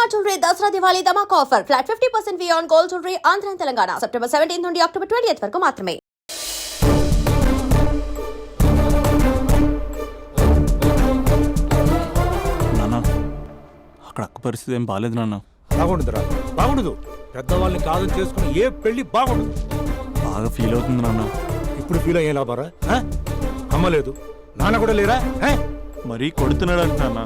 Shalimar Jewelry Dasra Diwali Dhamak offer. Flat 50% fee on gold jewelry Andhra and Telangana. September 17th నుండి October 20th వరకు మాత్రమే. నాన్న అక్కడ అక్క పరిస్థితి ఏం బాగాలేదు నాన్న. బాగుండదురా, బాగుండదు. పెద్దవాళ్ళని కాదు చేసుకుని ఏ పెళ్లి బాగుండదు. బాగా ఫీల్ అవుతుంది నాన్న. ఇప్పుడు ఫీల్ అయ్యే లాభారా? అమ్మ లేదు, నాన్న కూడా లేరా? మరీ కొడుతున్నాడు అంటున్నా.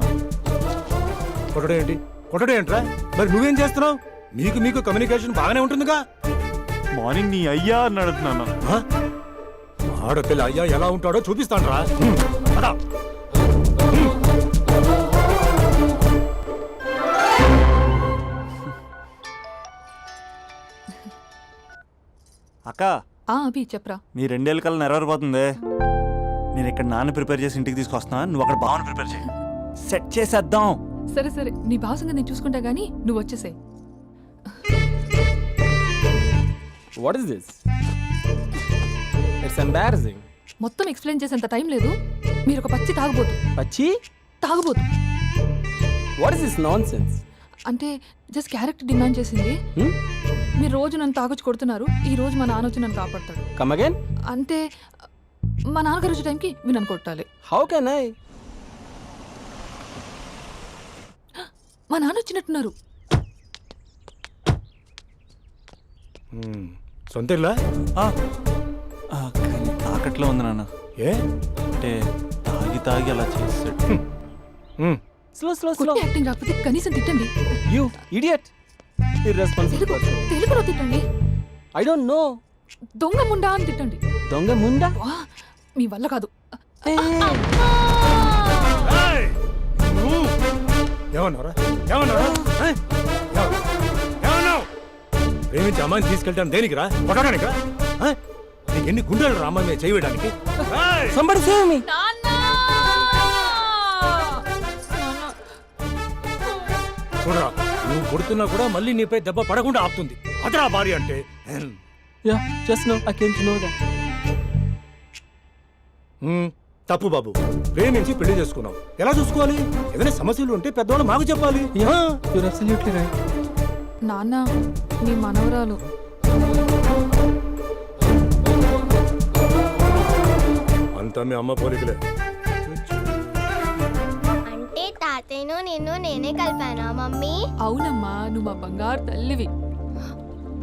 కొట్టడం ఏంటి? కొట్టడం ఏంట్రా? మరి నువ్వేం చేస్తున్నావు? మీకు కమ్యూనికేషన్ బాగానే ఉంటుందిగా. మార్నింగ్ నీ అయ్యా అన్నాడు నాన్న. ఆడపిల్ల అయ్యా ఎలా ఉంటాడో చూపిస్తానరా. అక్క అభి చెప్పరా. నీ 2 ఏళ్ళ కల్లా నెరవేరిపోతుంది. నేను ఇక్కడ నాన్న ప్రిపేర్ చేసి ఇంటికి తీసుకొస్తున్నా, నువ్వు అక్కడ బావని ప్రిపేర్ చేయి. సెట్ చేసేద్దాం. సరే సరే, నీ భావసంగా నేను చూసుకుంటా గానీ నువ్వు వచ్చేసాయి. What is this? It's embarrassing. మొత్తం ఎక్స్ప్లెయిన్ చేసేంత టైం లేదు. మీరు ఒక పచ్చి తాగుబోతు. పచ్చి తాగుబోతు. What is this nonsense? అంటే జస్ట్ క్యారెక్టర్ డిమాండ్ చేసింది. మీరు రోజు నన్ను తాగొచ్చి కొడుతున్నారు, ఈ రోజు మా నాన్న వచ్చి నన్ను కాపాడతాడు. Come again? అంటే మా నాన్నగారు వచ్చే టైంకి మీరు నన్ను కొట్టాలి. How can I? మా నాన్న వచ్చినట్టున్నారు. సొంత ఇల్లా? కానీ తాకట్లో ఉంది నాన్న. ఏ అంటే తాగి అలా చేస్తాడు. Slow. యాక్టింగ్ రాకపోతే కనీసం తిట్టండి. You idiot. Irresponsible person. తెలుగులో తిట్టండి. I don't know. దొంగ ముండా అని తిట్టండి. దొంగ ముండా? మీ వల్ల కాదు. ఏమన్నారా? ప్రేమించి అమ్మాయిని తీసుకెళ్తాను దేనికిరా? కొట్టడానికిరా? నీకు ఎన్ని గుండెలు రా అమ్మాయి మీద చేయడానికి? Somebody save me. చూడరా, నువ్వు కొడుతున్నా కూడా మళ్ళీ నీపై దెబ్బ పడకుండా ఆపుతుంది. అదరా భార్య అంటే. Yeah, just now I came to know that. తప్పు బాబు. ప్రేమించి పెళ్లి చేసుకున్నావు, ఎలా చూసుకోవాలి? ఏదైనా సమస్యలు ఉంటే పెద్దవాళ్ళు మాకు చెప్పాలి. Yeah, you're absolutely right. నాన్న, నీ మనవరాలు. అంతా మీ అమ్మ పోలికలే. అంటే తాతయ్యను నిన్ను నేనే కలిపానా మమ్మీ? అవునమ్మా, నువ్వు మా బంగారు తల్లివి.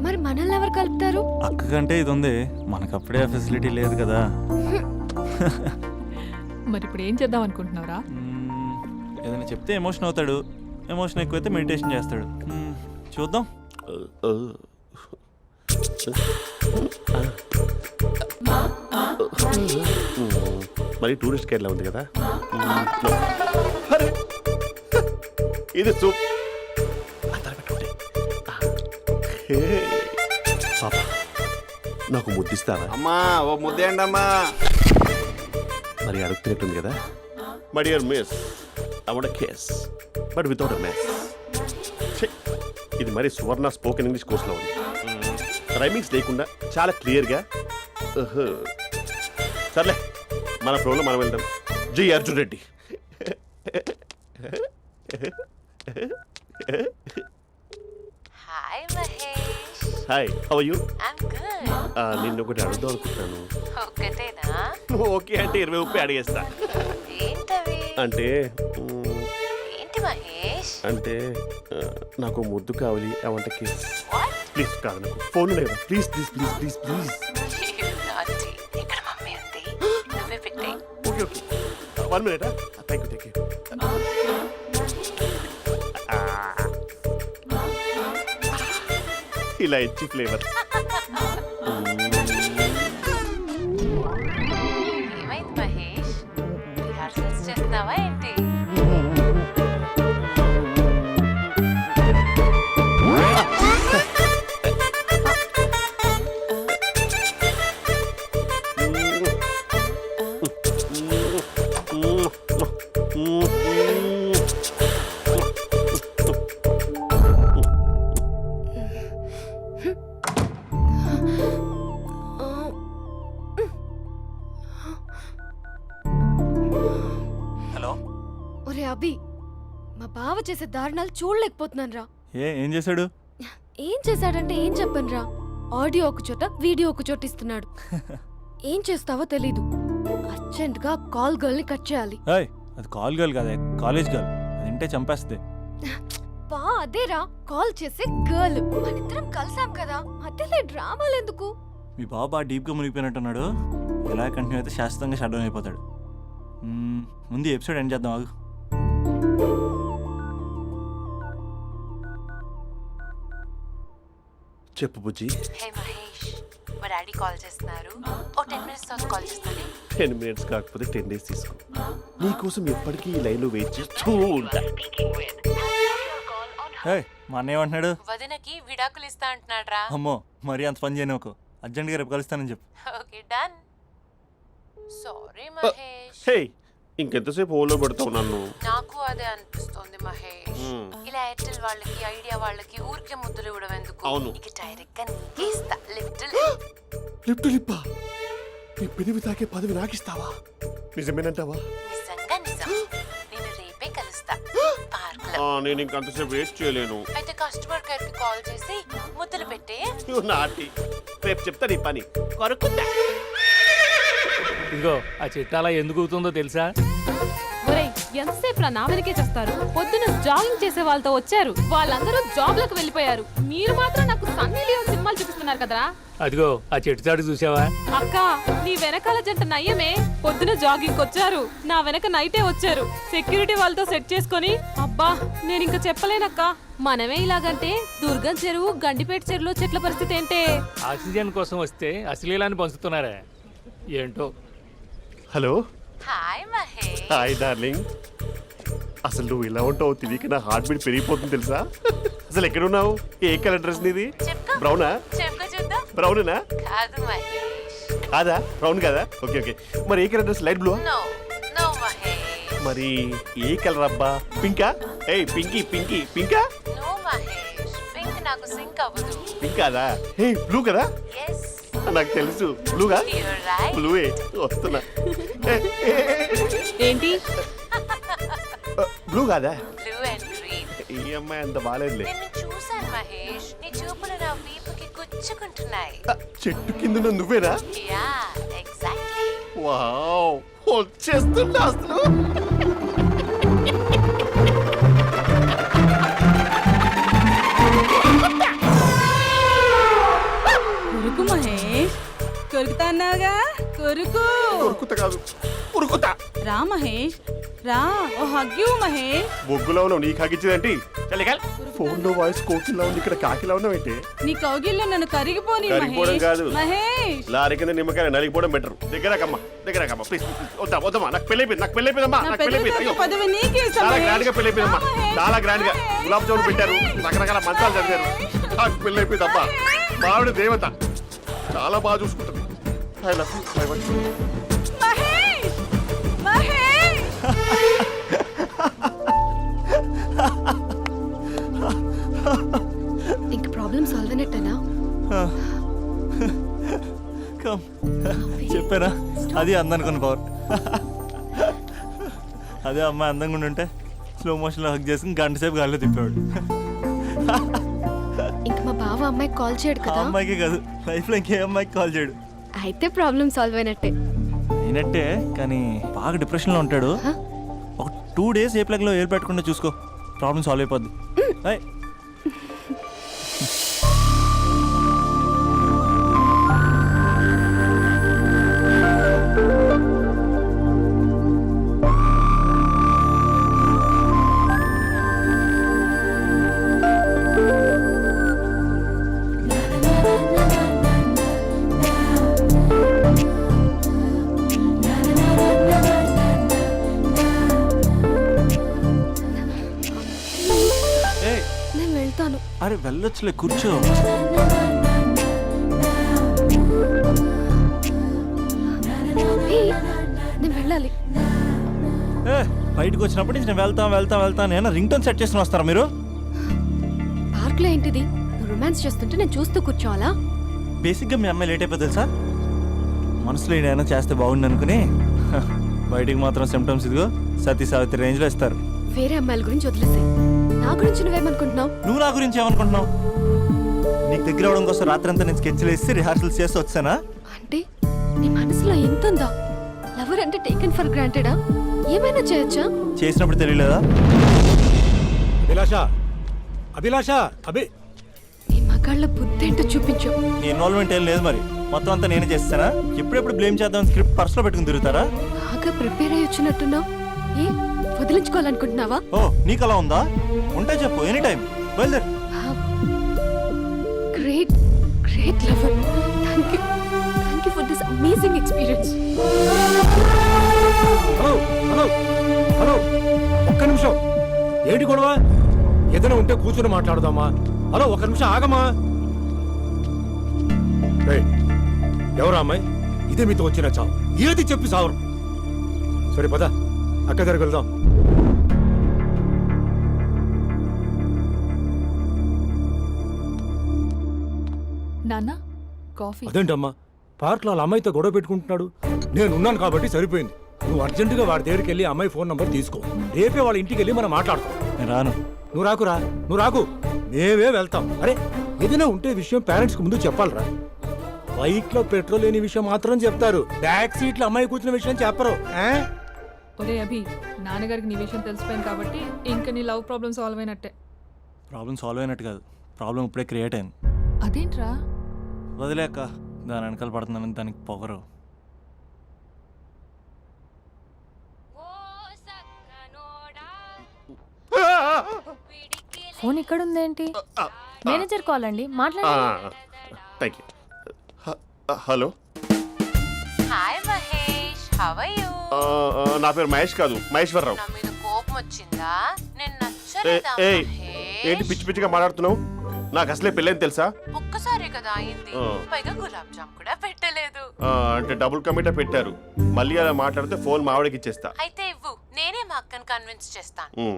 మరి మనల్ని ఎవరు కలుపుతారు? అక్క కంటే ఇది ఉంది, మనకప్పుడే ఆ ఫెసిలిటీ లేదు కదా. మరి ఇప్పుడు ఏం చేద్దాం అనుకుంటున్నారా? ఏదైనా చెప్తే ఎమోషన్ అవుతాడు, ఎమోషన్ ఎక్కువైతే మెడిటేషన్ చేస్తాడు. చూద్దాం. మరి టూరిస్ట్ గైడ్లా ఉంది కదా. ఇది సూప్. పాపా, నాకు ముద్దిస్తారా? అమ్మా ఓ ముద్దేయండి అమ్మా. మరి అడుగుతున్నట్టుంది కదా. My dear miss, I want a kiss but without a miss. ఇది మరి సువర్ణ స్పోకెన్ ఇంగ్లీష్ కోర్సులో ఉంది. రైమింగ్స్ లేకుండా చాలా క్లియర్గా. సర్లే, మన ప్రోగ్రాం మనం వెళ్దాం. జి Arjun Reddy. Hi Mahesh. Hi, how are you? I'm good. నిన్ను ఒకటి అడుగుదాం అనుకుంటున్నాను. ఒక్కటేనా? ఓకే అంటే 20 రూపాయలు అడిగేస్తా. ఏంటవి? అంటే ఏంటి మహేష్? అంటే నాకు ముద్దు కావాలి. I want a kiss. What? Please కాదు, నాకు ఫోన్ లేదా. Please please please please please. నాటి ఇక్కడ మమ్మీ ఉంది, నువ్వే పెట్టే. Okay okay, 1 minute. Thank you. ఇలా ఇచ్చి ఫ్లేవర్. ఏమైంది మహేష్? రిహార్సల్స్ చేస్తున్నావా ఏంటి? చేసే దారుణాలు చూడలేకపోతున్నాను రా. ఏం చేశాడు? ఏం చేశాడంటే ఏం చెప్పను రా. ఆడియో ఒక చోట వీడియో ఒక చోట ఇస్తున్నాడు. ఏం చేస్తావో తెలీదు. అర్జెంట్ గా కాల్ గర్ల్ ని కట్ చేయాలి. ఏయ్, అది కాల్ గర్ల్ కాదే, కాలేజ్ గర్ల్. అది వింటే చంపేస్తే. బా అదేరా కాల్ చేసే గర్ల్. మనిద్దరం కలిసాం కదా, మధ్యలో డ్రామాలు ఎందుకు? మీ బాబా డీప్గా మునిగిపోయినట్టున్నాడు. ఇలా కంటిన్యూ అయితే శాశ్వతంగా షట్ డౌన్ అయిపోతాడు. ముందు ఎపిసోడ్ ఎండ్ చేద్దాం ఆగు. చెప్పు బుజ్జి. హే మహేష్, మా డాడీ కాల్ చేస్తున్నారు. ఓ 10 minutes తర్వాత కాల్ చేస్తాను. 10 minutes కాకపోతే 10 days తీసుకో. నీకోసం ఎప్పటికీ ఈ లైన్లో వెయిట్ చేస్తూ ఉంటా. ఏయ్, మా అన్నయ్య ఏమంటున్నాడు? వదినకి విడాకులు ఇస్తా అంటున్నాడు రా. అమ్మో, మరీ అంత పని చేయను. అర్జెంట్గా రేపు కలుస్తానని చెప్పు. Okay done. సారీ మహేష్. హే, ఇంకెంతసేపు హోల్లో పెడతావు నన్ను? నాకు అదే అనిపిస్తోంది మహేష్. ఇలా ఎయిర్టెల్ వాళ్ళకి ఐడియా వాళ్ళకి ఊరికే ముద్దులు ఇవ్వడం ఎందుకు? అవును. ఇక డైరెక్ట్ గా నీకే ఇస్తా. లిప్టు లిప్పా, నీ పెదవి తాకే పదవి నాకిస్తావా? నిజమేనంటావా? నిజంగా నిజం. నేను రేపే కలుస్తా పార్క్ లో. నేను ఇంకంతసేపు వేస్ట్ చేయలేను. అయితే కస్టమర్ కేర్ కి కాల్ చేసి ముద్దులు పెట్టే. నాటి రేపు చెప్తా నీ పని. కొరుకుంటా. ఇదిగో ఆ చిట్టాలా ఎందుకు అవుతుందో తెలుసా? ఒరేయ్, ఎంతసేపు నా వెనకే చేస్తారు? పొద్దున జాగింగ్ చేసే వాళ్ళతో వచ్చారు, వాళ్ళందరూ జాబ్లకు వెళ్ళిపోయారు. మీరు మాత్రం నాకు సన్నీ లియోన్ సినిమాలు చూపిస్తున్నారు కదరా. అదిగో ఆ చెట్టు చాటు చూసావా? అక్క, నీ వెనకాల జంట నయ్యమే. పొద్దున జాగింగ్ వచ్చారు, నా వెనక నైటే వచ్చారు. సెక్యూరిటీ వాళ్ళతో సెట్ చేసుకొని, అబ్బా నేను ఇంకా చెప్పలేనక్క. మనమే ఇలాగంటే దుర్గం చెరువు, గండిపేట చెరువులో చెట్ల పరిస్థితి ఏంటే? ఆక్సిజన్ కోసం వస్తే అశ్లీలాన్ని పంచుతున్నారా ఏంటో. Hello. Hi Mahesh. Hi darling. అసలు నువ్వు ఇలా ఉంటావు తిరిగి నా హార్ట్ బీట్ పెరిగిపోతుంది తెలుసా? అసలు ఎక్కడున్నావు? ఏ కలర్ డ్రెస్ నీది? చెప్పుకో. బ్రౌనా? చెప్పుకో చూద్దాం. బ్రౌనేనా? కాదు మహేష్. కాదా? బ్రౌన్ కదా? Okay okay. మరి ఏ colour dress? Light blue? No no Mahesh. మరి ఏ కలర్ అబ్బా? పింకా? ఏయ్ పింకీ పింకీ పింకా? నో మహేష్, పింక్ నాకు సింక్ అవ్వదు. పింక్ కాదా? ఏ బ్లూ కదా? ఎస్, నాకు తెలుసు. బ్లూగా? You're right. బ్లూవే వస్తున్నా. ఏంటి? బ్లూ కాదా? Blue and green. ఈ అమ్మాయి అంత బాగాలేదులే. నిన్ను చూశాను మహేష్, నీ చూపులు నా వీపుకి గుచ్చుకుంటున్నాయి. చెట్టు కింద నువ్వేనా? Yeah exactly. వావ్, వచ్చేస్తున్నా అసలు. కొరుకు మహేష్, కొరుకుతా అన్నావుగా, కొరుకు. ఉరుకుతా కాదు, ఉరుకుతా. రా మహేష్, రా. ఓ హగ్గు మహేష్. బొగ్గులో ఉన్నావు, నీకు హగిచ్చేదేంటి? ఫోన్ లో వాయిస్ కోకిలా ఉంది, ఇక్కడ కాకిలా ఉన్నావు ఏంటి? నీ కౌగిల్లో నన్ను కరిగిపోని కరిగిపోవడం మహేష్. కాదు. మహేష్, లారీ కింద నిమ్మకాయ నలిగిపోవడం బెటర్. దగ్గరకమ్మా ప్లీజ్. వద్దా వద్దమ్మా, నాకు పెళ్ళైపోయిందమ్మా. నా నాకు పెద్ద పెళ్ళైపోయింది. అయ్యో, పదవి నీకే ఇస్తా చాలా మహేష్. గ్రాండ్ గా పెళ్ళైపోయిందమ్మా. రా మహేష్. చాలా గ్రాండ్ గా గులాబ్ జామున్ పెట్టారు, రకరకాల మంచాలు చదివారు. నాకు పెళ్ళైపోయిందమ్మా. మావిడ దేవత, చాలా బాగా చూసుకుంటుంది. I love you. I want you. Mahesh, Mahesh. ఇంక ప్రాబ్లం సాల్వ్ అయినట్టేనా? కమ్, చెప్పారా? అది అందనుకున్న పవర్. అదే అమ్మాయి అందంగా ఉండుంటే స్లో మోషన్లో హక్ చేసుకుని గంట సేపు గాల్లో తిప్పేవాడు. ఇంక మా బావ అమ్మాయికి కాల్ చేయడు ఆ కదా. అమ్మాయికి కాదు, లైఫ్లో ఇంకే అమ్మాయికి కాల్ చేయడు. అయితే ప్రాబ్లం సాల్వ్ అయినట్టే. అయినట్టే, కానీ బాగా డిప్రెషన్లో ఉంటాడు. ఒక 2 days ఏ ప్లగ్లో ఏర్ పెట్టకుండా చూసుకో, ప్రాబ్లం సాల్వ్ అయిపోద్ది. ఏయ్, ఏయ్, నేను వెళ్తాను. అరే వెళ్ళొచ్చులే, కూర్చో. ఏ, నేను వెళ్ళాలి. ఏ, బయటకు వచ్చినప్పటి నుంచి నేను వెళ్తా నేను రింగ్ టోన్ సెట్ చేసుకుని వస్తారా మీరు? పార్క్ లో ఏంటిది? నువ్వు రొమాన్స్ చేస్తుంటే నేను చూస్తూ కూర్చోవాలా? బేసిక్గా మీ అమ్మాయి లేట్ అయిపోతుంది తెలుసా? మనసులో ఏదైనా చేస్తే బాగుండు అనుకుని బయటికి మాత్రం సిమ్టమ్స్ ఇదిగో సతీ సావిత్రి రేంజ్లో ఇస్తారు. వేరే అమ్మాయిల గురించి వదిలేసాయి. నా గురించి నువ్వేమనుకుంటున్నావు? నువ్వు నా గురించి ఏమనుకుంటున్నావు? నీకు దగ్గర అవడం కోసం రాత్రంతా నేను స్కెచ్లు వేసి రిహార్సల్స్ చేసి వచ్చానా? అంటే నీ మనసులో ఎంత ఉందా? లవర్ అంటే టేకెన్ ఫర్ గ్రాంటెడా? ఏమైనా చేయొచ్చా? చేసినప్పుడు తెలియలేదా? అభిలాష నీ మగాళ్ళ బుద్ధి ఏంటో చూపించు. నీ ఇన్వాల్వ్మెంట్ ఏం లేదు మరి. మొత్తం అంతా నేనే చేస్తానా? ఎప్పుడెప్పుడు బ్లేమ్ చేద్దాం స్క్రిప్ట్ పర్సులో పెట్టుకుని తిరుగుతారా? బాగా ప్రిపేర్ అయ్యి వచ్చినట్టున్నావు. ఏ వదిలించుకోవాలనుకుంటున్నావా? ఓ నీకు అలా ఉందా? ఉంటే చెప్పు, ఎనీ టైం బయలుదేరు. Great great lover. Thank you for this amazing experience. Hello ఒక్క నిమిషం. ఏంటి గొడవ? ఏదైనా ఉంటే కూర్చొని మాట్లాడదామా? హలో ఒక్క నిమిషం ఆగమా. ఎవరా అమ్మాయి? ఇదే మీతో వచ్చిన చావు. ఏది చెప్పి సావరు. సరే పద అక్క దగ్గరికి వెళ్దాం. నాన్న కాఫీ. అదేంటమ్మా పార్క్లో వాళ్ళ అమ్మాయితో గొడవ పెట్టుకుంటున్నాడు. నేను ఉన్నాను కాబట్టి సరిపోయింది. నువ్వు అర్జెంటుగా వాడి దగ్గరికి వెళ్ళి అమ్మాయి ఫోన్ నంబర్ తీసుకో. రేపే వాళ్ళ ఇంటికి వెళ్ళి మనం మాట్లాడతాం. నేను రాను. నువ్వు రాకు. మేమే వెళ్తాం. అరే ఏదైనా ఉంటే విషయం పేరెంట్స్కి ముందు చెప్పాలరా. బైక్ లో పెట్రోల్ లేని విషయం మాత్రం చెప్తారు. బ్యాక్ సీట్ లో అమ్మాయి కూర్చున్న విషయం చెప్పరు. ఒరే అభి, నాన్నగారికి నీ విషయం తెలిసిపోయింది కాబట్టి ఇంకా నీ లవ్ ప్రాబ్లమ్ సాల్వ్ అయినట్టే. ప్రాబ్లం సాల్వ్ అయినట్టు కాదు, ప్రాబ్లం ఇప్పుడే క్రియేట్ అయింది. అదేంట్రా? వదిలేక దాని వెనకాల పడుతున్నానని దానికి పొగరు. ఫోన్ ఇక్కడ ఉందేంటి? మేనేజర్ కాల్ అండి, మాట్లాడండి. Thank you. Hello, hi Mahesh, how are you? నా పేరు మహేష్ కాదు, మహేశ్వరరావు. నా మీద కోపం వచ్చిందా? నేను నచ్చలేదా ఏంటి మహేష్? పిచ్చి పిచ్చిగా మాట్లాడుతున్నావు? నాకు అసలే పెళ్ళని తెలుసా? ఒక్కసారి కదా అయింది, పైగా గులాబ్ జామ్ కూడా పెట్టలేదు. అంటే డబుల్ కమిటా పెట్టారు. మళ్ళీ అలా మాట్లాడితే ఫోన్ మావిడకి ఇచ్చేస్తా. అయితే ఇవ్వు, నేనే మా అక్కని కన్విన్స్ చేస్తాను.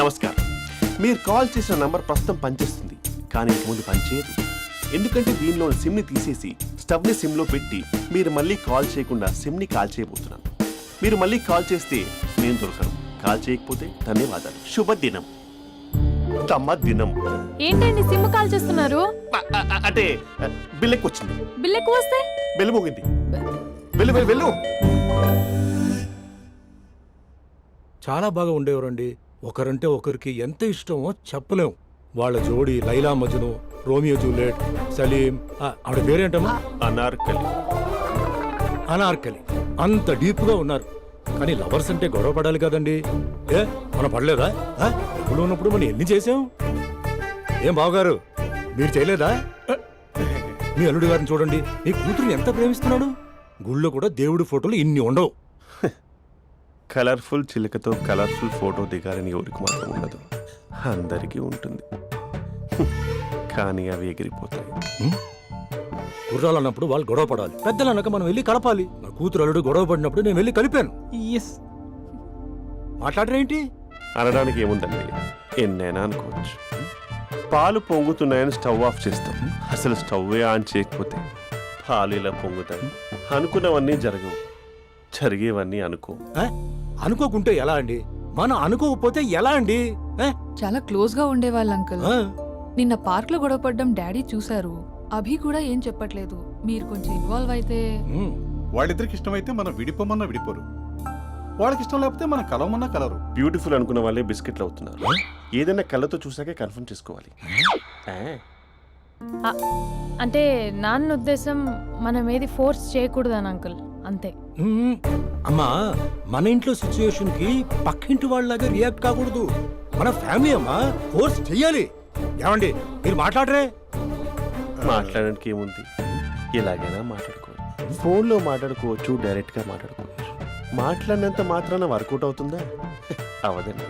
నమస్కారం. మీరు కాల్ చేసిన నంబర్ ప్రస్తుతం పనిచేస్తుంది, కానీ ఇంక ముందు పనిచేయదు. ఎందుకంటే దీనిలో సిమ్ని తీసేసి స్టవ్ని సిమ్లో పెట్టి మీరు మళ్ళీ కాల్ చేయకుండా సిమ్ని కాల్ చేయబోతున్నాను. మీరు మళ్ళీ కాల్ చేస్తే నేను దొరకను, కాల్ చేయకపోతే ధన్యవాదాలు. శుభదినం. తమ దినం. ఏంటండి సిమ్ కాల్ చేస్తున్నారు? అంటే బిల్ ఎక్కువ వచ్చింది. బిల్ ఎక్కువ వస్తే బెల్లు మోగింది. వెళ్ళు. చాలా బాగా ఉండేవారండి. ఒకరంటే ఒకరికి ఎంత ఇష్టమో చెప్పలేం. వాళ్ళ జోడి లైలా మజ్ను, రోమియో జూలియట్, సలీం, ఆవిడ పేరేంటమ్మా? అనార్కలి. అంత డీప్ గా ఉన్నారు. కానీ లవర్స్ అంటే గొడవ పడాలి కదండి. మనం పడలేదా? ఎప్పుడు ఉన్నప్పుడు మనం ఎన్ని చేసాం? ఏం బావగారు, మీరు చేయలేదా? మీ అల్లుడి గారిని చూడండి, మీ కూతురుని ఎంత ప్రేమిస్తున్నాడు. గుళ్ళో కూడా దేవుడి ఫోటోలు ఇన్ని ఉండవు. కలర్ఫుల్ చిలుకతో కలర్ఫుల్ ఫోటో దిగాలని ఎవరికి మాత్రం ఉండదు, అందరికీ ఉంటుంది. కానీ అవి ఎగిరిపోతాయి. గుర్రాలు అన్నప్పుడు వాళ్ళు గొడవ పడాలి, పెద్దలు అన్నాక మనం వెళ్ళి కలపాలి. నా కూతురు అల్లుడు గొడవ పడినప్పుడు నేను వెళ్ళి కలిపాను. మాట్లాడరేంటి? అనడానికి ఏముందండి, ఎన్నైనా అనుకోవచ్చు. పాలు పొంగుతున్నాయని స్టవ్ ఆఫ్ చేస్తాం. అసలు స్టవ్వే ఆన్ చేయకపోతే పాలు ఇలా పొంగుతాయి. అనుకున్నవన్నీ జరగవు, జరిగేవన్నీ అనుకోకుంటే ఎలా అండి? మనం అనుకోకపోతే ఎలా అండి? చాలా క్లోజ్ గా ఉండేవాళ్ళు అంకుల్. నిన్న పార్క్ లో గొడవ పడ్డం డాడీ చూశారు. అభి కూడా ఏం చెప్పట్లేదు. మీరు కొంచెం ఇన్వాల్వ్ అయితే. వాళ్ళిద్దరికి ఇష్టమైతే మనం విడిపోమన్నా విడిపోరు, వాళ్ళకి ఇష్టం లేకపోతే మనం కలవమన్నా కలరు. బ్యూటిఫుల్ అనుకున్న వాళ్ళే బిస్కెట్లు అవుతున్నారు. ఏదైనా కళ్ళతో చూసాకే కన్ఫర్మ్ చేసుకోవాలి. అంటే నాన్న ఉద్దేశం మనం ఏది ఫోర్స్ చేయకూడదని అంకుల్, అంతే. అమ్మా, మన ఇంట్లో సిచ్యుయేషన్ కి పక్కింటి వాళ్ళలాగా రియాక్ట్ కాకూడదు. మన ఫ్యామిలీ అమ్మా, ఫోర్స్ చెయ్యాలి. ఏమండి మీరు మాట్లాడరే? మాట్లాడడానికి ఏముంది, ఎలాగైనా మాట్లాడుకోవచ్చు. ఫోన్లో మాట్లాడుకోవచ్చు, డైరెక్ట్గా మాట్లాడుకోవచ్చు. మాట్లాడినంత మాత్రాన వర్కౌట్ అవుతుందా? అవదండి.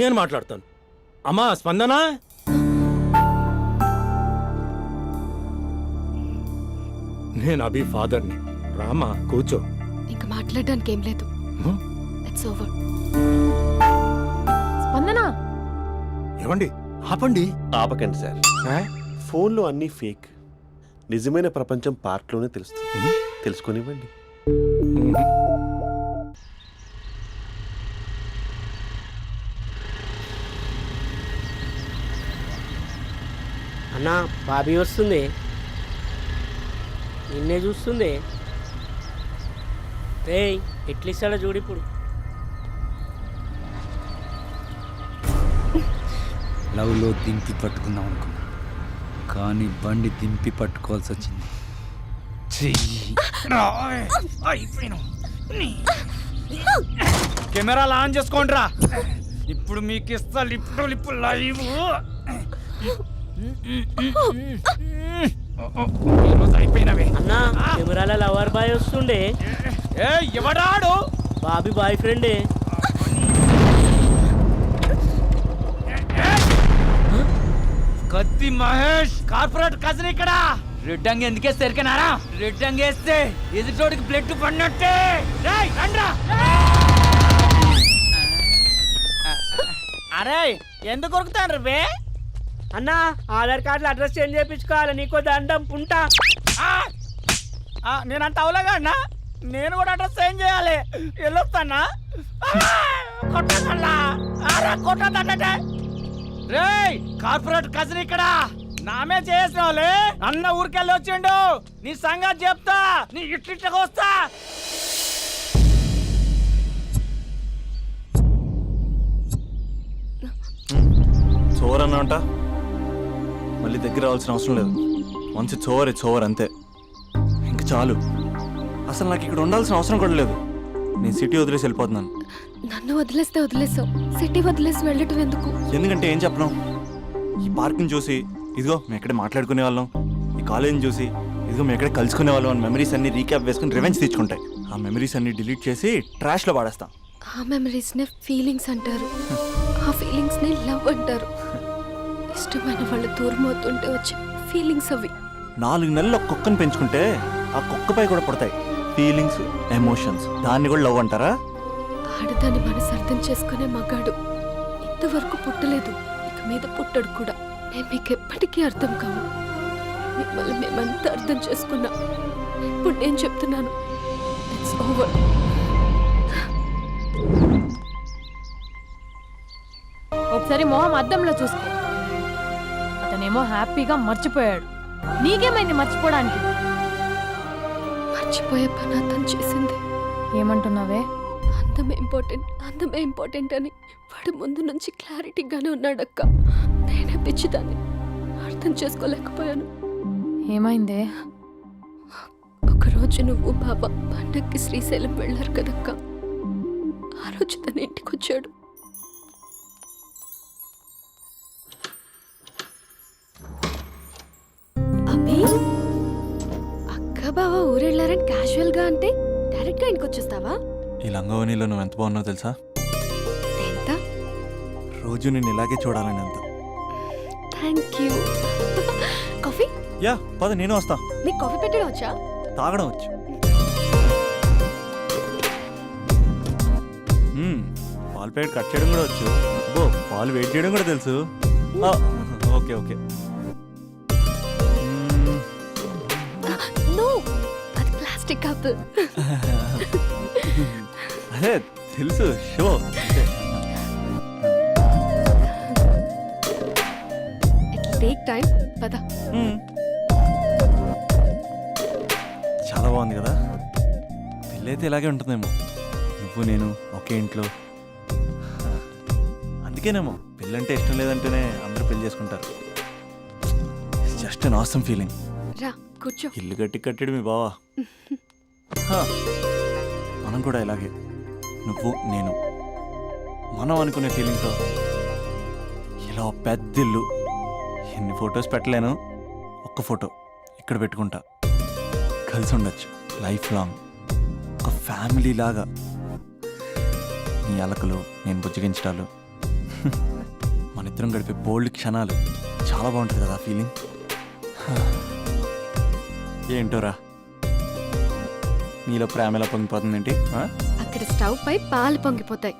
నేను మాట్లాడతాను. అమ్మా స్పందన, నేను అభి ఫాదర్ని. రామా కూర్చో. ఇంకా మాట్లాడడానికి ఏం లేదు. It's over. స్పందన, ఏమండి ఆపండి. ఆపకండి సార్. ఫోన్లో అన్నీ ఫేక్. నిజమైన ప్రపంచం పార్ట్లోనే తెలుస్తుంది. తెలుసుకొనివ్వండి. 「అన్న బాబీ వస్తుంది, నిన్నే చూస్తుంది. రేయ్ ఎట్లా ఇస్తాడో చూడు ఇప్పుడు. లవ్లో దింపి పట్టుకుందాం అనుకున్నా, కానీ బండి దింపి పట్టుకోవాల్సి వచ్చింది. కెమెరాలు ఆన్ చేసుకోండి రా, ఇప్పుడు మీకు ఇస్తా లిప్పు లైవ్. అయిపోయినవే అన్న కెమెరాల లవర్ బాయ్ వస్తుండే. ఎవడాడు? బాబీ బాయ్ ఫ్రెండే. కత్తి మహేష్ కార్పొరేట్ కజిన్ ఇక్కడ. రెడ్ అంగి ఎందుకే సరికనారా? రెడ్ అంగి వేస్తే ఎదుటోడికి బ్లడ్ పడినట్టే. అరే ఎందుకు కొరుకుతాను రే అన్న? ఆధార్ కార్డులో అడ్రస్ చేంజ్ చేయించుకోవాలి, నీకో దండం పుంటా. నేనంత అవలేగా అన్నా, నేను కూడా అడ్రస్ చేంజ్ చేయాలి. వెళ్ళొస్తానా? కొట్టదంటే రేయ్ కార్పొరేట్ కజిన్ ఇక్కడ నామే చేసిన వాళ్ళే. అన్న ఊరికెళ్ళి వచ్చిండు, నీ సంగతి చెప్తా, నీ ఇట్లిట్లకి వస్తా. చోర్ అన్నా మళ్ళీ దగ్గర రావాల్సిన అవసరం లేదు. మంచి చోర్ అంతే, ఇంక చాలు. అసలు నాకు ఇక్కడ ఉండాల్సిన అవసరం కూడా లేదు. నేను సిటీ వదిలేసి వెళ్ళిపోతున్నాను. నన్ను వదిలేస్తే వదిలేసావు, సిటీ వదిలేసి వెళ్ళటం ఎందుకు? ఎందుకంటే ఏం చెప్పను, ఈ పార్క్ని చూసి ఇదిగో మేము ఎక్కడే మాట్లాడుకునే వాళ్ళం, ఈ కాలేజీని చూసి ఇదిగో మేము ఎక్కడే కలుసుకునే వాళ్ళం అని మెమరీస్ అన్ని రీక్యాప్ వేసుకుని రివెంజ్ తెచ్చుకుంటాయి. ఆ మెమరీస్ అన్ని డిలీట్ చేసి ట్రాష్లో పాడేస్తాం. ఆ మెమరీస్నే ఫీలింగ్స్ అంటారు, ఆ ఫీలింగ్స్నే లవ్ అంటారు. ఇష్టమైన వాళ్ళు దూరం అవుతుంటే వచ్చే ఫీలింగ్స్ అవి. 4 నెలలు ఒక కుక్కను పెంచుకుంటే ఆ కుక్కపై కూడా పడతాయి ఫీలింగ్స్, ఎమోషన్స్. దాన్ని కూడా లవ్ అంటారా? ఆడదాన్ని మనసు అర్థం చేసుకునే మగాడు ఇంతవరకు పుట్టలేదు, ఇక మీద పుట్టడు కూడా. నేను మీకు ఎప్పటికీ అర్థం కావు. మిమ్మల్ని మేమంతా అర్థం చేసుకున్నా. ఇప్పుడు నేను చెప్తున్నాను, ఇట్స్ ఓవర్. ఒకసారి మొహం అద్దంలో చూసుకో. అతనేమో హ్యాపీగా మర్చిపోయాడు, నీకేమైంది మర్చిపోవడానికి? మర్చిపోయే పని అతను చేసింది. ఏమంటున్నావే? అందమే ఇంపార్టెంట్ అని వాడు ముందు నుంచి క్లారిటీగానే ఉన్నాడక్క. నేనే పిచ్చిదాన్ని, అర్థం చేసుకోలేకపోయాను. ఏమైందే? ఒకరోజు నువ్వు బాబా పండక్కి శ్రీశైలం వెళ్ళారు కదక్క, ఆ రోజు తన ఇంటికి వచ్చాడు. అబ్బి అక్క బావ ఊరెళ్ళారని క్యాజువల్ గా అంటే డైరెక్ట్ గా ఇంటికి వచ్చేస్తావా? ఈ లంగవనిలో నువ్వు ఎంత బాగున్నావు తెలుసా? ఎంత? రోజు నేను ఇలాగే చూడాలని అంత. Thank you. కాఫీ? యా పద, నేను వస్తా. నీకు కాఫీ పెట్టడం వచ్చా? తాగడం వచ్చు. పాలు ప్యాకెట్ కట్ చేయడం కూడా వచ్చు. బో పాలు వెయిట్ చేయడం కూడా తెలుసు. Okay okay. నో, అది ప్లాస్టిక్ కప్. అదే తెలుసు, షో. It take time. పద. చాలా బాగుంది కదా. పెళ్ళైతే ఇలాగే ఉంటుందేమో, నువ్వు నేను ఒకే ఇంట్లో. అందుకేనేమో పెళ్ళంటే ఇష్టం లేదంటేనే అందరూ పెళ్లి చేసుకుంటారు. Just an awesome feeling. రా కూర్చో. ఇల్లు కట్టాడు మీ బావా. మనం కూడా ఇలాగే, నువ్వు నేను మనం అనుకునే ఫీలింగ్తో ఇలా పెద్ద ఇల్లు. ఎన్ని ఫొటోస్ పెట్టలేను, ఒక్క ఫోటో ఇక్కడ పెట్టుకుంటా. కలిసి ఉండొచ్చు లైఫ్ లాంగ్, ఒక ఫ్యామిలీ లాగా. నీ అలకలు, నేను బుజ్జగించడాలు, మన ఇద్దరం గడిపే బోల్డ్ క్షణాలు. చాలా బాగుంటుంది కదా ఫీలింగ్. ఏంటోరా నీలో ప్రేమ ఎలా పొంగిపోతుందేంటి? అక్కడ స్టవ్ పై పాలు పొంగిపోతాయి.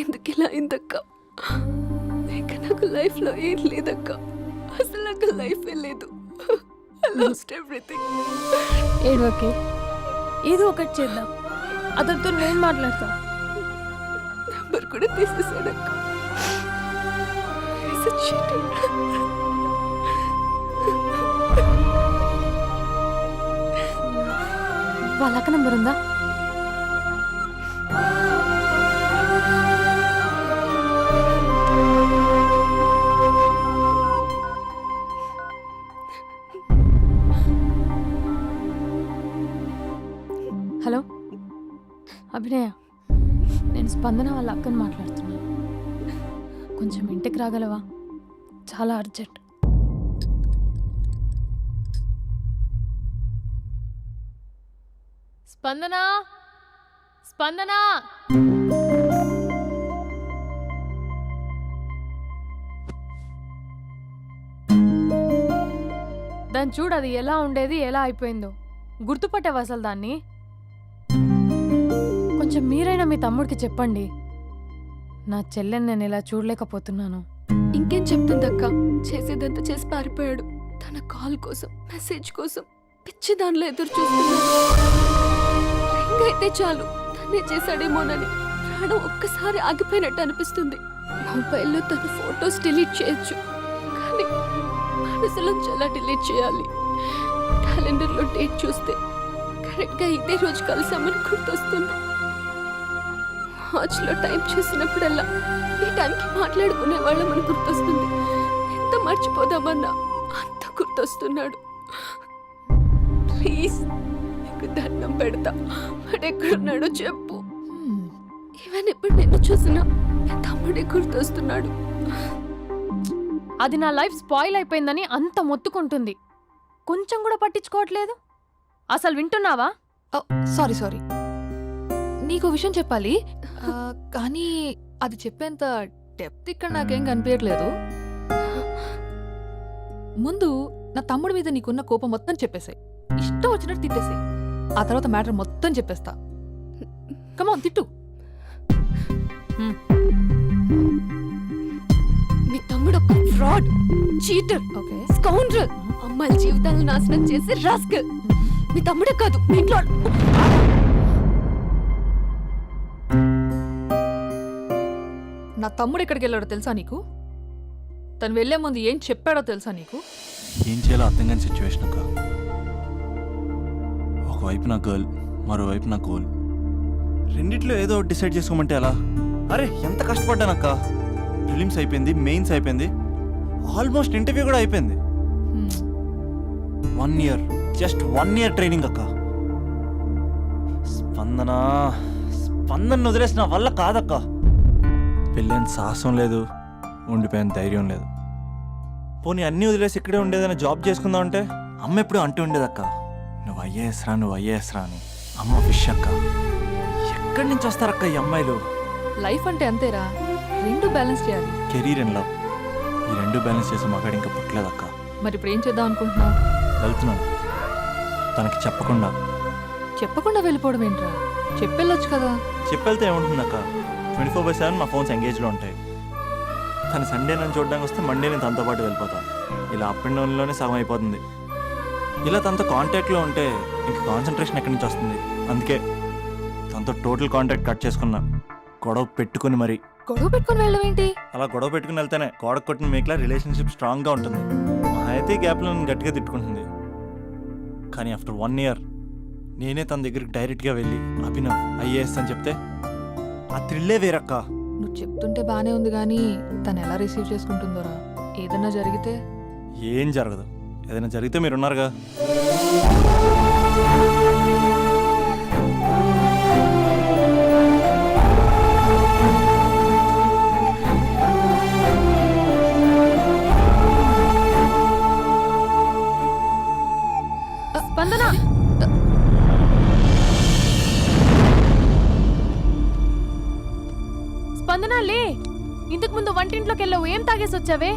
ఎందుకు ఇలా అయిందక్క? ఇక నాకు లైఫ్లో ఏం లేదక్క. అసలు నాకు లైఫే లేదు. I lost everything. ఏడవకే, ఏదో ఒకటి చేద్దాం. అతనితో నేను మాట్లాడతా. నంబర్ కూడా తీసేసాడక్క. He's a cheater. వాళ్ళ అక్క నంబర్ ఉందా? హలో అభినయ, నేను స్పందన వాళ్ళ అక్కని మాట్లాడుతున్నాను. కొంచెం ఇంటికి రాగలవా? చాలా అర్జెంట్. స్పందన, స్పందన, దాన్ని చూడు, అది ఎలా ఉండేది ఎలా అయిపోయిందో. గుర్తుపట్టావు అసలు దాన్ని? కొంచెం మీరైనా మీ తమ్ముడికి చెప్పండి. నా చెల్లెని నేను ఇలా చూడలేకపోతున్నాను. ఇంకేం చెప్తుందక్క? చేసేదంతా చేసి పారిపోయాడు. తన కాల్ కోసం, మెసేజ్ కోసం పిచ్చి దానిలో ఎదురు చూస్తున్నాడు. రింగ్ అయితే చాలు తనే చేశాడేమోనని ప్రాణం ఒక్కసారి ఆగిపోయినట్టు అనిపిస్తుంది. మొబైల్లో తన ఫొటోస్ డిలీట్ చేయొచ్చు, కానీ మనసులోంచి ఎలా డిలీట్ చేయాలి? క్యాలెండర్లో డేట్ చూస్తే కరెక్ట్గా ఇదే రోజు కలిసామని గుర్తొస్తుంది. వాచ్లో టైం చూసినప్పుడల్లా ఈ టైంకి మాట్లాడుకునే వాళ్ళమని గుర్తొస్తుంది. ఎంత మర్చిపోదామన్నా అంత గుర్తొస్తున్నాడు. ప్లీజ్ నీకు దండం పెడతా, వాడు ఎక్కడున్నాడో చెప్పు. ఈవెన్ ఇప్పుడు నిన్ను చూసినా తమ్ముడే గుర్తొస్తున్నాడు. అది నా లైఫ్ స్పాయిల్ అయిపోయిందని అంత మొత్తుకుంటుంది. కొంచెం కూడా పట్టించుకోవట్లేదు. అసలు వింటున్నావా? సారీ, నీకు విషయం చెప్పాలి, కానీ అది చెప్పేంత డెప్త్ ఇక్కడ నాకేం కనిపించట్లేదు. ముందు నా తమ్ముడి మీద నీకున్న కోపం మొత్తం చెప్పేసాయి. ఇష్టం వచ్చినట్టు తిట్టేసాయి. ఆ తర్వాత మ్యాటర్ మొత్తం చెప్పేస్తా. కమాన్, తిట్టు. మీ తమ్ముడు ఒక ఫ్రాడ్, చీటర్, స్కౌండ్రల్, అమ్మాయిల జీవితాలను నాశనం చేసి రాస్కల్. మీ తమ్ముడే కాదు, మీ ఇంట్లో నా తమ్ముడు ఎక్కడికి వెళ్ళాడో తెలుసా నీకు? తను వెళ్లే ముందు ఏం చెప్పాడో తెలుసా నీకు? ఏం చేయాలో అర్థం కాని సిచ్యువేషన్ అక్క. ఒకవైపు నా గర్ల్, మరోవైపు నా గోల్. రెండిట్లో ఏదో డిసైడ్ చేసుకోమంటే ఎలా? అరే ఎంత కష్టపడ్డానక్క. ఫిలిమ్స్ అయిపోయింది, మెయిన్స్ అయిపోయింది, ఆల్మోస్ట్ ఇంటర్వ్యూ కూడా అయిపోయింది. 1 year, జస్ట్ 1 year ట్రైనింగ్ అక్క. స్పందన వదిలేసిన వల్ల కాదక్క. పెళ్ళైన సాహసం లేదు, ఉండిపోయిన ధైర్యం లేదు. పోనీ అన్నీ వదిలేసి ఇక్కడే ఉండేదైనా జాబ్ చేసుకుందాం అంటే అమ్మ ఎప్పుడు అంటూ ఉండేదక్క, నువ్వు ఐఏఎస్ రా అని. అమ్మ ఫిష్ అక్క. ఎక్కడి నుంచి వస్తారక్క ఈ అమ్మాయిలు? లైఫ్ అంటే అంతేరా, రెండు బ్యాలెన్స్ చేయాలి. కెరీర్ అండ్ లవ్, ఈ రెండు బ్యాలెన్స్ చేసే మగాడు ఇంకా పుట్టలేదక్క. మరి ఇప్పుడు ఏం చేద్దాం అనుకుంటున్నావు? వెళ్తున్నాను, తనకి చెప్పకుండా వెళ్ళిపోవడం ఏంట్రా? చెప్పెళ్ళొచ్చు కదా. చెప్పెళ్తే ఏముంటుందక్క, 24/7 మా ఫోన్స్ ఎంగేజ్లో ఉంటాయి. తను సండే నన్ను చూడడానికి వస్తే మండే నేను తనతో పాటు వెళ్ళిపోతాను. ఇలా అప్ అండ్ డౌన్లోనే సగం అయిపోతుంది. ఇలా తనతో కాంటాక్ట్లో ఉంటే ఇంక కాన్సన్ట్రేషన్ ఎక్కడి నుంచి వస్తుంది? అందుకే తనతో టోటల్ కాంటాక్ట్ కట్ చేసుకున్నా. గొడవ పెట్టుకుని వెళ్ళడం ఏంటి? అలా గొడవ పెట్టుకుని వెళ్తేనే గోడ కొట్టిన మేకలా రిలేషన్షిప్ స్ట్రాంగ్గా ఉంటుంది. మా అయితే గ్యాప్లో నన్ను గట్టిగా తిట్టుకుంటుంది. కానీ ఆఫ్టర్ 1 year నేనే తన దగ్గరికి డైరెక్ట్గా వెళ్ళి అభినవ్ ఐఏఎస్ అని చెప్తే ఆ థ్రిల్లే వేరక్క. నువ్వు చెప్తుంటే బానే ఉంది, కానీ తను ఎలా రిసీవ్ చేసుకుంటుందోరా? ఏదన్నా జరిగితే? ఏం జరగదు. ఏదైనా జరిగితే మీరున్నారుగా. స్పందన, స్పందన లే. ఇంతకు ముందు వంటింట్లోకి వెళ్ళావు, ఏం తాగేసి వచ్చావే?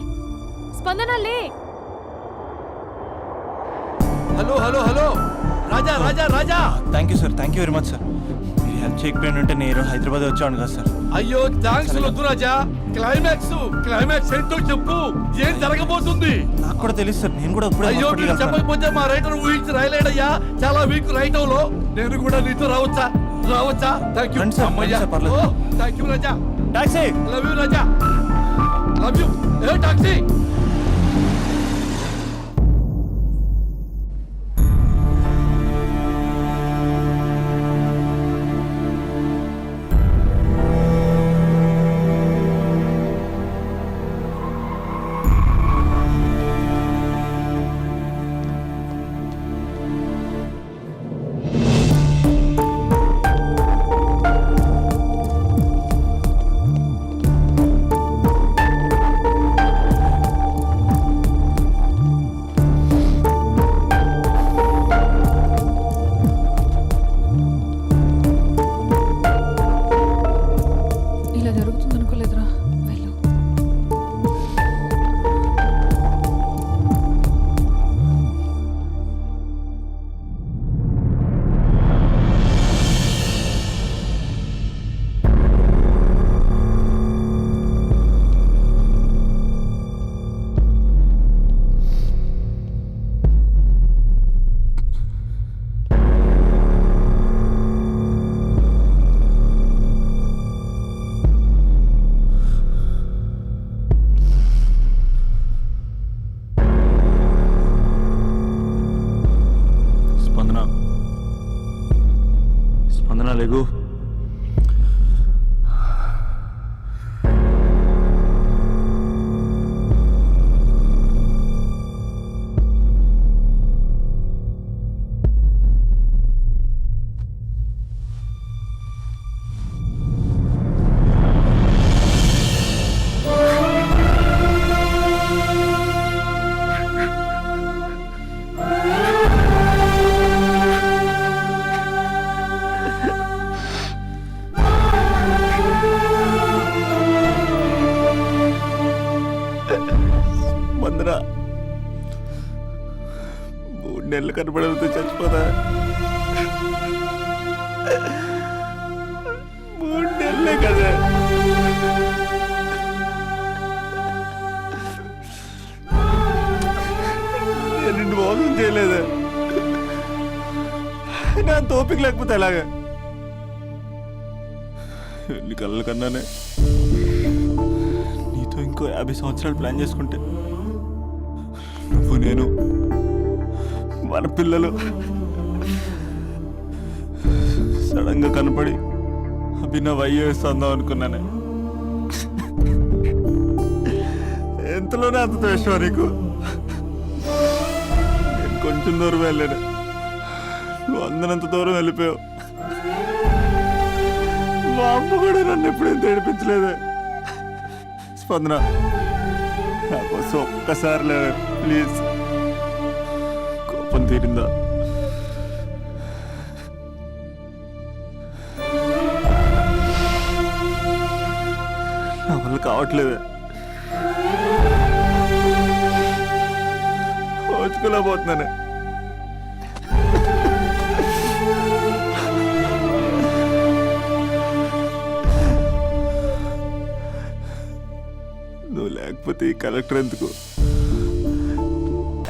స్పందన లే. Hello Raja. Thank you sir, thank you very much sir. మీరు హెల్ప్ చేయకపోయిన ఉంటే నేను హైదరాబాద్ వచ్చాను కదా సార్. అయ్యో థ్యాంక్స్ వద్దు రాజా. క్లైమాక్స్ ఏంటో చెప్పు. ఏం జరగబోతుంది? నాకు కూడా తెలుసు సార్, నేను కూడా ఇప్పుడే అయ్యో hospital మీరు వెళ్తున్నాను. చెప్పకపోతే మా రైటర్ ఊహించి రాయలేడయ్యా. చాలా వీక్ రైటంలో నేను కూడా నీతో రావచ్చా? థ్యాంక్ యూ రండి సార్, అమ్మయ్యా. రండి సార్, పర్లేదు. Thank you Raja. Taxi. Love you Raja. Love you. A taxi. ఇలా జరుగుతుంది అనుకోలేదురా. వెళ్ళు. స్పందన లేగు. స్పందన 3 నెలలు కనపడకపోతే చచ్చిపోతా. 3 నెలలే కదా. నేను నిన్ను మోసం చేయలేదా? నా తోపిక లేకపోతే ఎలాగా? ఎన్ని కళ్ళ కన్నానే నీతో ఇంకో 50 సంవత్సరాలు ప్లాన్ చేసుకుంటే నువ్వు నేను మన పిల్లలు సడన్ గా కనపడి అభినవ్ అయ్యేస్తుందాం అనుకున్నానే. ఎంతలోనే అంత ద్వేషం నీకు. నేను కొంచెం దూరం వెళ్ళాను, నువ్వు అందనంత దూరం వెళ్ళిపోయావు. మా అమ్మ కూడా నన్ను ఎప్పుడేం ఏడిపించలేదే. స్పందన నా కోసం ఒక్కసారి లేవే ప్లీజ్. కోపం తీరిందా? నా వల్ల కావట్లేదే. ఓచుకోలేకపోతున్నానే. నువ్వు లేకపోతే ఈ కలెక్టర్ ఎందుకు?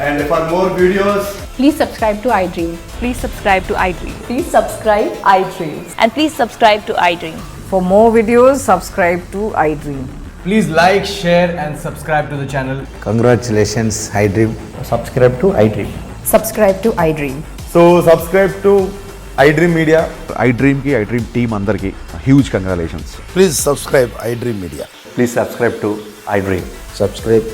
And for more videos, Please subscribe to iDream. Please subscribe to iDream. Please subscribe iDream. And please subscribe to iDream. For more videos, subscribe to iDream. Please like, share and subscribe to the channel. congratulations, iDream. Subscribe to iDream. Subscribe to iDream. So subscribe to iDream Media. iDream ki iDream team andarki huge congratulations. Please subscribe iDream Media. Please subscribe to iDream. Subscribe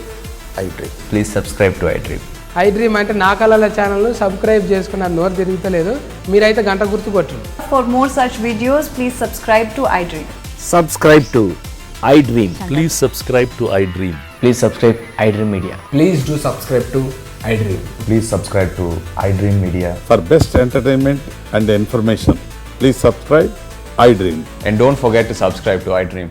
iDream. Please subscribe to iDream. iDream అంటే నా కళల channel subscribe చేసుకున్న నోరు తిరుగుతలేదు. మీరైతే గంట గుర్తు కొట్టండి. For more such videos, please subscribe to iDream. Subscribe to iDream. Please subscribe to iDream. Please subscribe iDream Media. Please do subscribe to iDream. Please subscribe to iDream Media. For best entertainment and information, please subscribe iDream. And don't forget to subscribe to iDream.